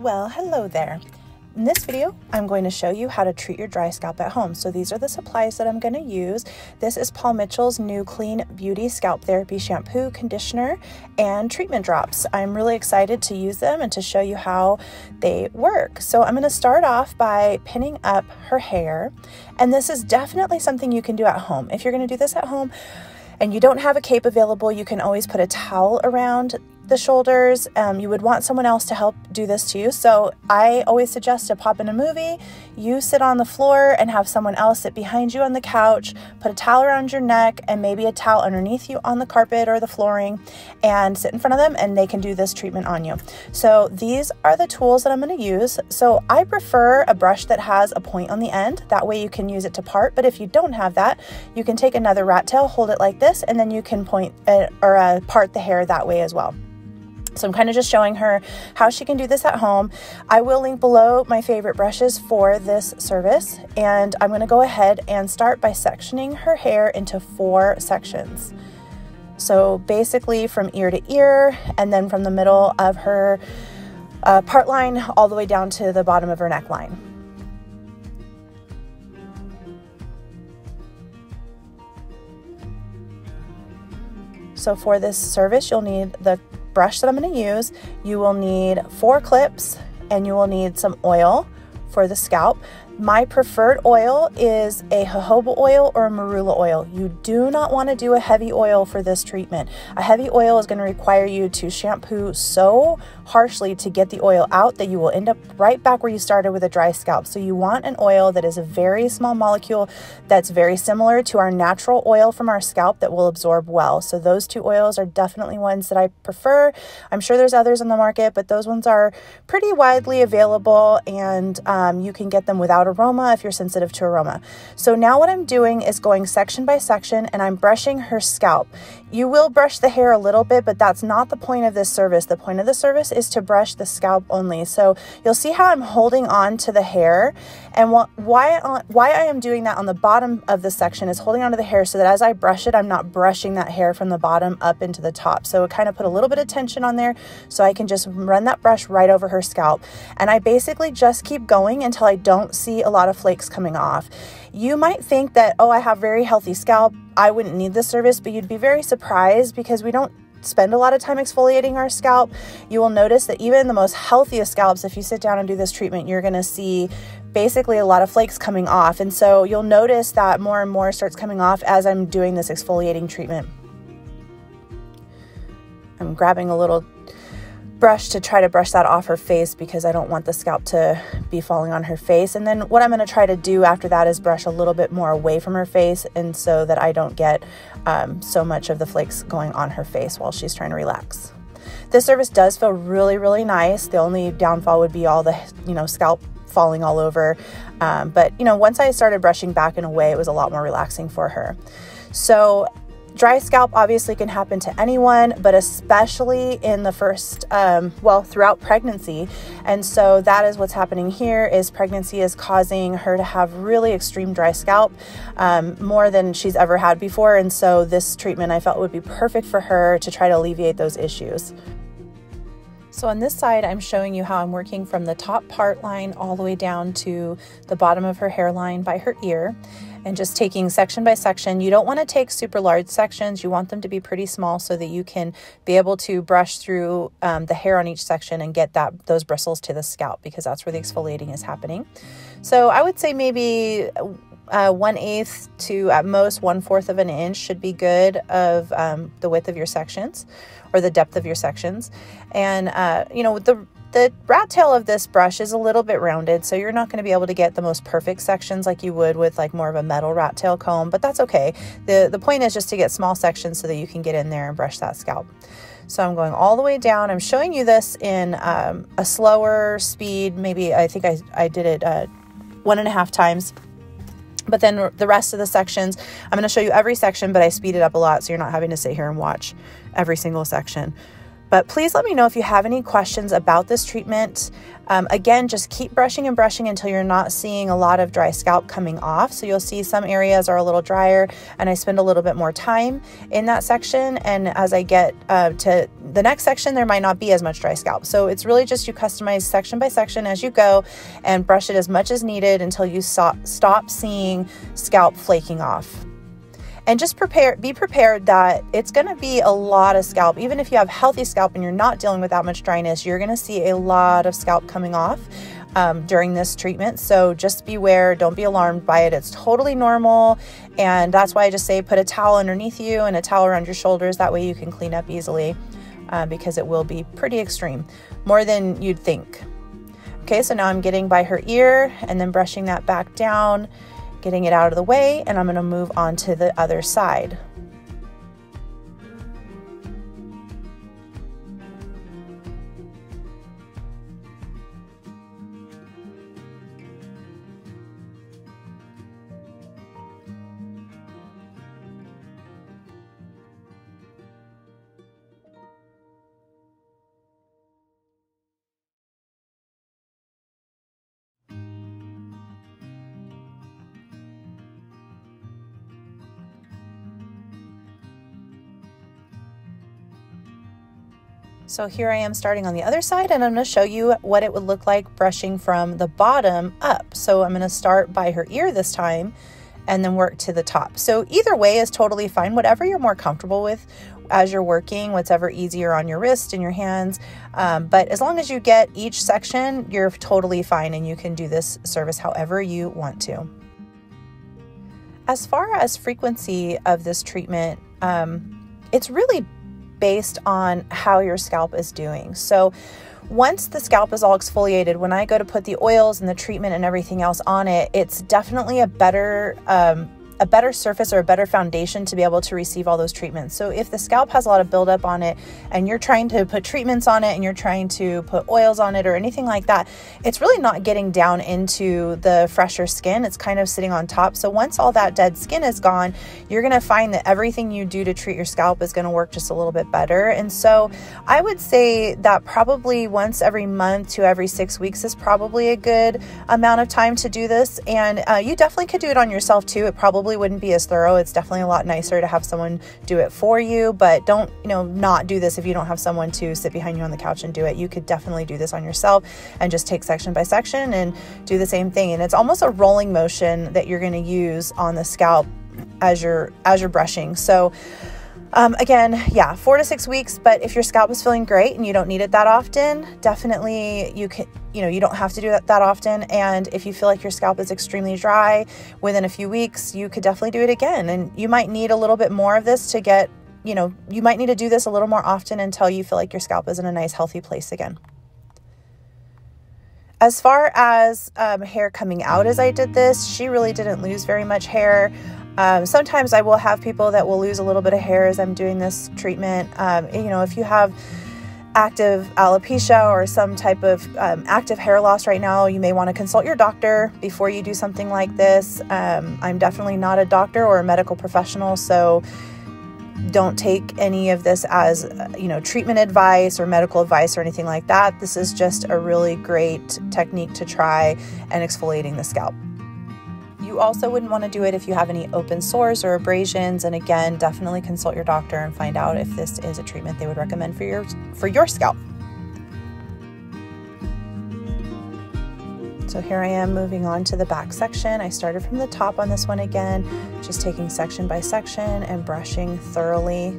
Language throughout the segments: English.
Well, hello there. In this video, I'm going to show you how to treat your dry scalp at home. So these are the supplies that I'm going to use. This is Paul Mitchell's new Clean Beauty Scalp Therapy Shampoo, Conditioner, and Treatment Drops. I'm really excited to use them and to show you how they work. So I'm going to start off by pinning up her hair. And this is definitely something you can do at home. If you're going to do this at home and you don't have a cape available, you can always put a towel around the shoulders. You would want someone else to help do this to you. So I always suggest to pop in a movie, you sit on the floor and have someone else sit behind you on the couch, put a towel around your neck and maybe a towel underneath you on the carpet or the flooring, and sit in front of them and they can do this treatment on you. So these are the tools that I'm going to use. So I prefer a brush that has a point on the end. That way you can use it to part. But if you don't have that, you can take another rat tail, hold it like this, and then you can point or part the hair that way as well. So I'm kind of just showing her how she can do this at home. I will link below my favorite brushes for this service, and I'm going to go ahead and start by sectioning her hair into 4 sections. So basically from ear to ear, and then from the middle of her part line all the way down to the bottom of her neckline. So for this service, you'll need the brush that I'm going to use. You will need 4 clips and you will need some oil for the scalp. My preferred oil is a jojoba oil or a marula oil. You do not want to do a heavy oil for this treatment. A heavy oil is going to require you to shampoo so harshly to get the oil out that you will end up right back where you started with a dry scalp. So you want an oil that is a very small molecule that's very similar to our natural oil from our scalp that will absorb well. So those 2 oils are definitely ones that I prefer. I'm sure there's others on the market, but those ones are pretty widely available, and you can get them without aroma if you're sensitive to aroma. So now what I'm doing is going section by section and I'm brushing her scalp. You will brush the hair a little bit, but that's not the point of this service. The point of the service is to brush the scalp only. So you'll see how I'm holding on to the hair, and why I am doing that on the bottom of the section is holding onto the hair so that as I brush it, I'm not brushing that hair from the bottom up into the top. So it kind of put a little bit of tension on there so I can just run that brush right over her scalp. And I basically just keep going until I don't see a lot of flakes coming off. You might think that, oh, I have very healthy scalp, I wouldn't need this service, but you'd be very surprised because we don't spend a lot of time exfoliating our scalp. You will notice that even the most healthiest scalps, if you sit down and do this treatment, you're going to see basically a lot of flakes coming off. And so you'll notice that more and more starts coming off as I'm doing this exfoliating treatment. I'm grabbing a little brush to try to brush that off her face because I don't want the scalp to be falling on her face. And then what I'm going to try to do after that is brush a little bit more away from her face, and so that I don't get so much of the flakes going on her face while she's trying to relax. This service does feel really, really nice. The only downfall would be all the, scalp falling all over. But once I started brushing back and away, it was a lot more relaxing for her. So dry scalp obviously can happen to anyone, but especially in the first, throughout pregnancy. And so that is what's happening here. Is pregnancy is causing her to have really extreme dry scalp, more than she's ever had before. And so this treatment I felt would be perfect for her to try to alleviate those issues. So on this side, I'm showing you how I'm working from the top part line all the way down to the bottom of her hairline by her ear, and just taking section by section. You don't want to take super large sections. You want them to be pretty small so that you can be able to brush through the hair on each section and get those bristles to the scalp, because that's where the exfoliating is happening. So I would say maybe 1/8 to at most 1/4 of an inch should be good of the width of your sections, or the depth of your sections. And the rat tail of this brush is a little bit rounded, so you're not going to be able to get the most perfect sections like you would with like more of a metal rat tail comb, but that's okay. The point is just to get small sections so that you can get in there and brush that scalp. So I'm going all the way down. I'm showing you this in a slower speed. Maybe I think I did it 1.5 times. But then the rest of the sections, I'm going to show you every section, but I speed it up a lot so you're not having to sit here and watch every single section. But please let me know if you have any questions about this treatment. Again, just keep brushing and brushing until you're not seeing a lot of dry scalp coming off. So you'll see some areas are a little drier, and I spend a little bit more time in that section. And as I get to the next section, there might not be as much dry scalp. So it's really just you customize section by section as you go and brush it as much as needed until you stop seeing scalp flaking off. And just be prepared that it's going to be a lot of scalp. Even if you have healthy scalp and you're not dealing with that much dryness, you're going to see a lot of scalp coming off during this treatment. So just beware, don't be alarmed by it. It's totally normal. And that's why I just say put a towel underneath you and a towel around your shoulders. That way you can clean up easily because it will be pretty extreme, more than you'd think. Okay, so now I'm getting by her ear and then brushing that back down, getting it out of the way, and I'm going to move on to the other side. So here I am starting on the other side, and I'm going to show you what it would look like brushing from the bottom up. So I'm going to start by her ear this time and then work to the top. So either way is totally fine, whatever you're more comfortable with as you're working, whatever easier on your wrist and your hands. But as long as you get each section, you're totally fine, and you can do this service however you want to. As far as frequency of this treatment, it's really based on how your scalp is doing. So once the scalp is all exfoliated, when I go to put the oils and the treatment and everything else on it, it's definitely a better surface or a better foundation to be able to receive all those treatments. So if the scalp has a lot of buildup on it and you're trying to put treatments on it and you're trying to put oils on it or anything like that, it's really not getting down into the fresher skin. It's kind of sitting on top. So once all that dead skin is gone, you're going to find that everything you do to treat your scalp is going to work just a little bit better. And so I would say that probably once every month to every 6 weeks is probably a good amount of time to do this. And you definitely could do it on yourself too. It probably wouldn't be as thorough. It's definitely a lot nicer to have someone do it for you, but don't, not do this if you don't have someone to sit behind you on the couch and do it. You could definitely do this on yourself and just take section by section and do the same thing. And it's almost a rolling motion that you're going to use on the scalp as you're brushing. So again, yeah, 4 to 6 weeks, but if your scalp is feeling great and you don't need it that often, definitely you can, you don't have to do that often. And if you feel like your scalp is extremely dry within a few weeks, you could definitely do it again. And you might need a little bit more of this to get, you might need to do this a little more often until you feel like your scalp is in a nice, healthy place again. As far as hair coming out as I did this, she really didn't lose very much hair. Sometimes I will have people that will lose a little bit of hair as I'm doing this treatment. If you have active alopecia or some type of active hair loss right now, you may want to consult your doctor before you do something like this. I'm definitely not a doctor or a medical professional, so don't take any of this as, treatment advice or medical advice or anything like that. This is just a really great technique to try and exfoliating the scalp. You also wouldn't want to do it if you have any open sores or abrasions. And again, definitely consult your doctor and find out if this is a treatment they would recommend for your scalp. So here I am moving on to the back section. I started from the top on this one again, just taking section by section and brushing thoroughly.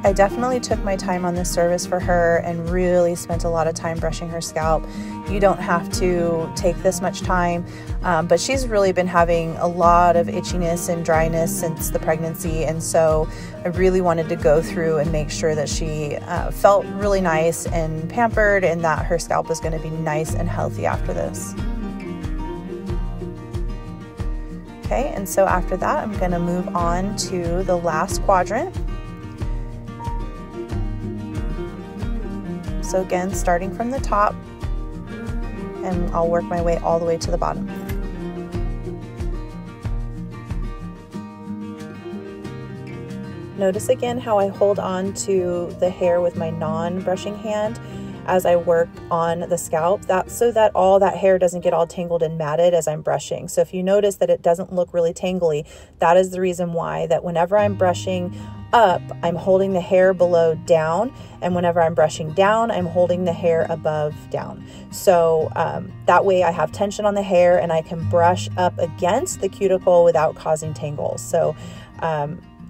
I definitely took my time on this service for her and really spent a lot of time brushing her scalp. You don't have to take this much time, but she's really been having a lot of itchiness and dryness since the pregnancy, and so I really wanted to go through and make sure that she felt really nice and pampered and that her scalp was going to be nice and healthy after this. Okay, and so after that, I'm going to move on to the last quadrant. So again, starting from the top, and I'll work my way all the way to the bottom. Notice again how I hold on to the hair with my non-brushing hand as I work on the scalp, so that all that hair doesn't get all tangled and matted as I'm brushing. So if you notice that it doesn't look really tangly, that is the reason why. That whenever I'm brushing up, I'm holding the hair below down, and whenever I'm brushing down, I'm holding the hair above down. So that way I have tension on the hair and I can brush up against the cuticle without causing tangles. So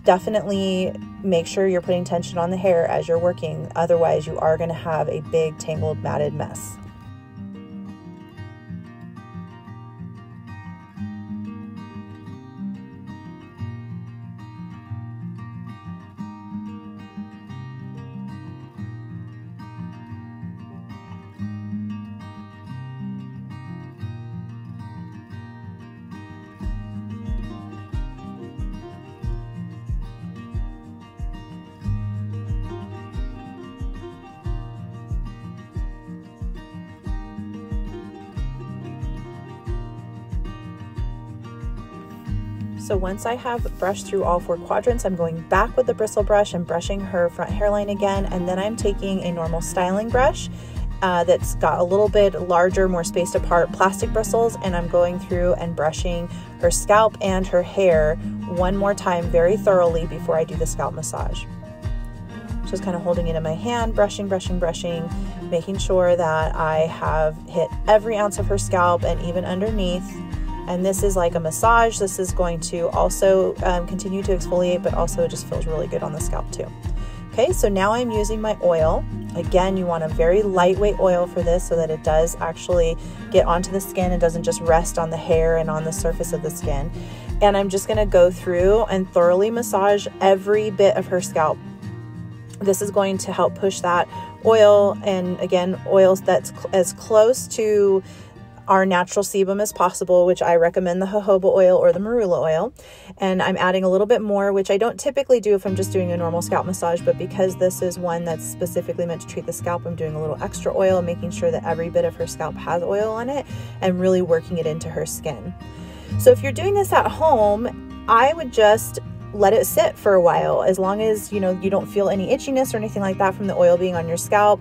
definitely make sure you're putting tension on the hair as you're working. Otherwise, you are going to have a big tangled matted mess. So once I have brushed through all 4 quadrants, I'm going back with the bristle brush and brushing her front hairline again. And then I'm taking a normal styling brush that's got a little bit larger, more spaced apart plastic bristles. And I'm going through and brushing her scalp and her hair one more time very thoroughly before I do the scalp massage. Just kind of holding it in my hand, brushing, making sure that I have hit every ounce of her scalp and even underneath. And this is like a massage. This is going to also continue to exfoliate, but also it just feels really good on the scalp too. Okay, so now I'm using my oil. Again, you want a very lightweight oil for this so that it does actually get onto the skin and doesn't just rest on the hair and on the surface of the skin. And I'm just gonna go through and thoroughly massage every bit of her scalp. This is going to help push that oil, and again, oils that's as close to our natural sebum as possible, which I recommend the jojoba oil or the marula oil. And I'm adding a little bit more, which I don't typically do if I'm just doing a normal scalp massage, but because this is one that's specifically meant to treat the scalp, I'm doing a little extra oil and making sure that every bit of her scalp has oil on it and really working it into her skin. So if you're doing this at home, I would just let it sit for a while, as long as you don't feel any itchiness or anything like that from the oil being on your scalp.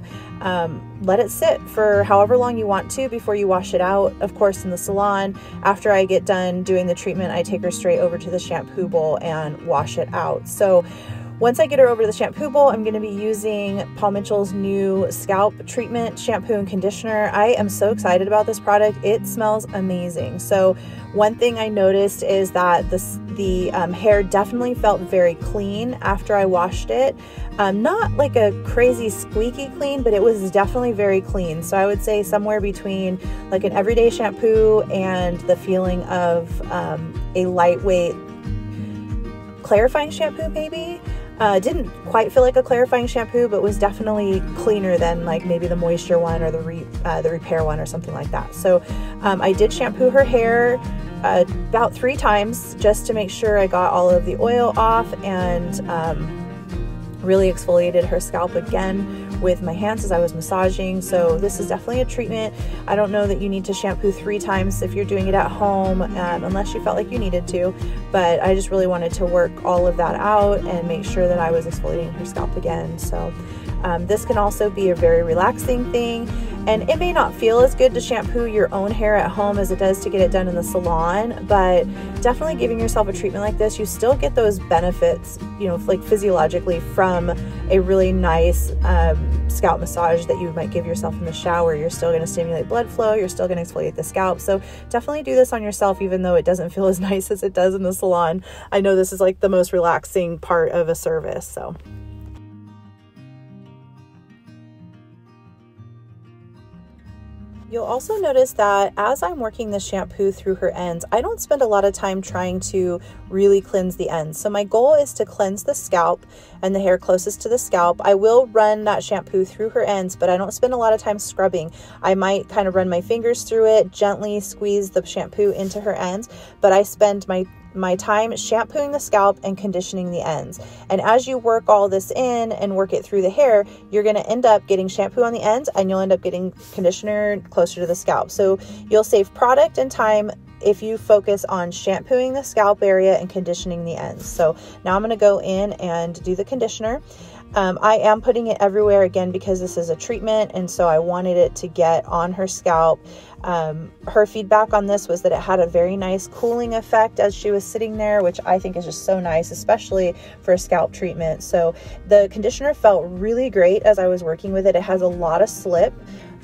Let it sit for however long you want to before you wash it out. Of course, in the salon, after I get done doing the treatment, I take her straight over to the shampoo bowl and wash it out. So once I get her over to the shampoo bowl, I'm going to be using Paul Mitchell's new scalp treatment shampoo and conditioner. I am so excited about this product. It smells amazing. So one thing I noticed is that the hair definitely felt very clean after I washed it. Not like a crazy squeaky clean, but it was definitely very clean. So I would say somewhere between like an everyday shampoo and the feeling of a lightweight clarifying shampoo maybe. Didn't quite feel like a clarifying shampoo, but was definitely cleaner than like maybe the moisture one or the repair one or something like that. So I did shampoo her hair about 3 times just to make sure I got all of the oil off, and really exfoliated her scalp again with my hands as I was massaging. So this is definitely a treatment. I don't know that you need to shampoo 3 times if you're doing it at home, unless you felt like you needed to, but I just really wanted to work all of that out and make sure that I was exfoliating her scalp again. So this can also be a very relaxing thing, and it may not feel as good to shampoo your own hair at home as it does to get it done in the salon, but definitely giving yourself a treatment like this, you still get those benefits, like physiologically, from a really nice scalp massage that you might give yourself in the shower. You're still going to stimulate blood flow, you're still going to exfoliate the scalp. So definitely do this on yourself, even though it doesn't feel as nice as it does in the salon. I know this is like the most relaxing part of a service. So you'll also notice that as I'm working the shampoo through her ends, I don't spend a lot of time trying to really cleanse the ends. So my goal is to cleanse the scalp and the hair closest to the scalp. I will run that shampoo through her ends, but I don't spend a lot of time scrubbing. I might kind of run my fingers through it, gently squeeze the shampoo into her ends, but I spend my my time shampooing the scalp and conditioning the ends. And as you work all this in and work it through the hair, you're going to end up getting shampoo on the ends and you'll end up getting conditioner closer to the scalp. So you'll save product and time if you focus on shampooing the scalp area and conditioning the ends. So now I'm going to go in and do the conditioner. I am putting it everywhere again because this is a treatment, and so I wanted it to get on her scalp. Her feedback on this was that it had a very nice cooling effect as she was sitting there, which I think is just so nice, especially for a scalp treatment. So the conditioner felt really great as I was working with it. It has a lot of slip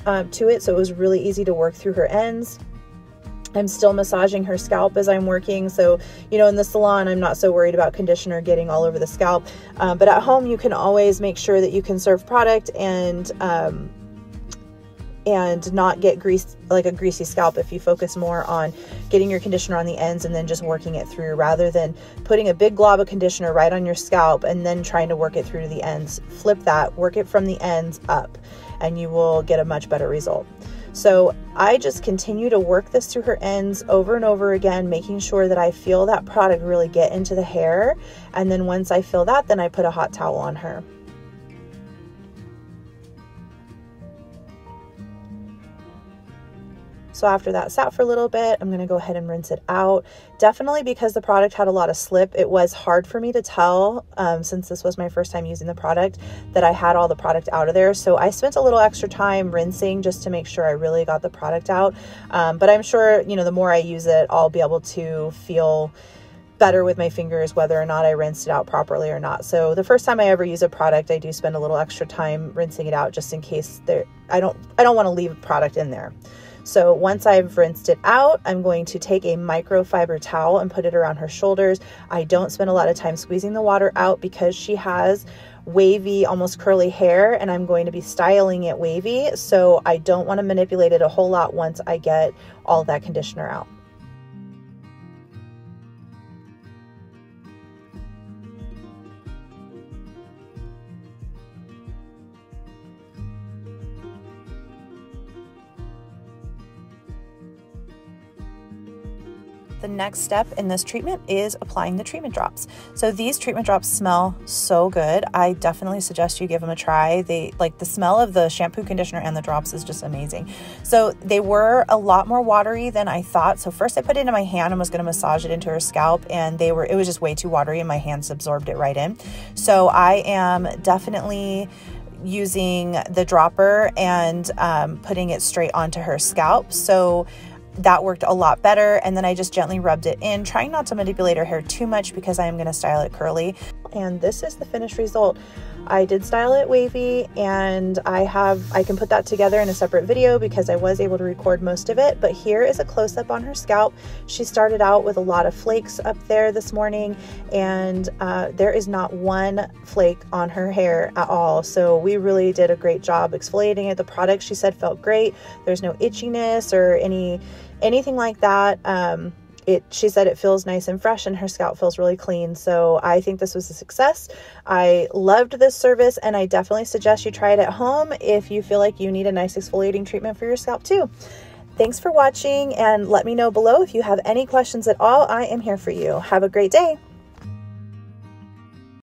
to it, so it was really easy to work through her ends. I'm still massaging her scalp as I'm working. So, you know, in the salon, I'm not so worried about conditioner getting all over the scalp. But at home, you can always make sure that you conserve product and not get greased, like a greasy scalp, if you focus more on getting your conditioner on the ends and then just working it through, rather than putting a big glob of conditioner right on your scalp and then trying to work it through to the ends. Flip that, work it from the ends up, and you will get a much better result. So I just continue to work this through her ends over and over again, making sure that I feel that product really get into the hair. And then once I feel that, then I put a hot towel on her. So after that sat for a little bit, I'm going to go ahead and rinse it out. Definitely, because the product had a lot of slip, it was hard for me to tell, since this was my first time using the product, that I had all the product out of there. So I spent a little extra time rinsing just to make sure I really got the product out. But I'm sure, you know, the more I use it, I'll be able to feel better with my fingers whether or not I rinsed it out properly or not. So the first time I ever use a product, I do spend a little extra time rinsing it out just in case I don't want to leave a product in there. So once I've rinsed it out, I'm going to take a microfiber towel and put it around her shoulders. I don't spend a lot of time squeezing the water out because she has wavy, almost curly hair, and I'm going to be styling it wavy. So I don't want to manipulate it a whole lot once I get all of that conditioner out. The next step in this treatment is applying the treatment drops. So these treatment drops smell so good. I definitely suggest you give them a try. They, like, the smell of the shampoo, conditioner, and the drops is just amazing. So they were a lot more watery than I thought. So first I put it into my hand and was going to massage it into her scalp, and it was just way too watery and my hands absorbed it right in. So I am definitely using the dropper and putting it straight onto her scalp. So that worked a lot better. And then I just gently rubbed it in, trying not to manipulate her hair too much because I am going to style it curly. And this is the finished result. I did style it wavy, and I can put that together in a separate video because I was able to record most of it. But here is a close-up on her scalp. She started out with a lot of flakes up there this morning, and there is not one flake on her hair at all. So we really did a great job exfoliating it. The product, she said, felt great. There's no itchiness or anything like that. She said it feels nice and fresh and her scalp feels really clean. So I think this was a success. I loved this service, and I definitely suggest you try it at home if you feel like you need a nice exfoliating treatment for your scalp too. Thanks for watching, and let me know below if you have any questions at all. I am here for you. Have a great day.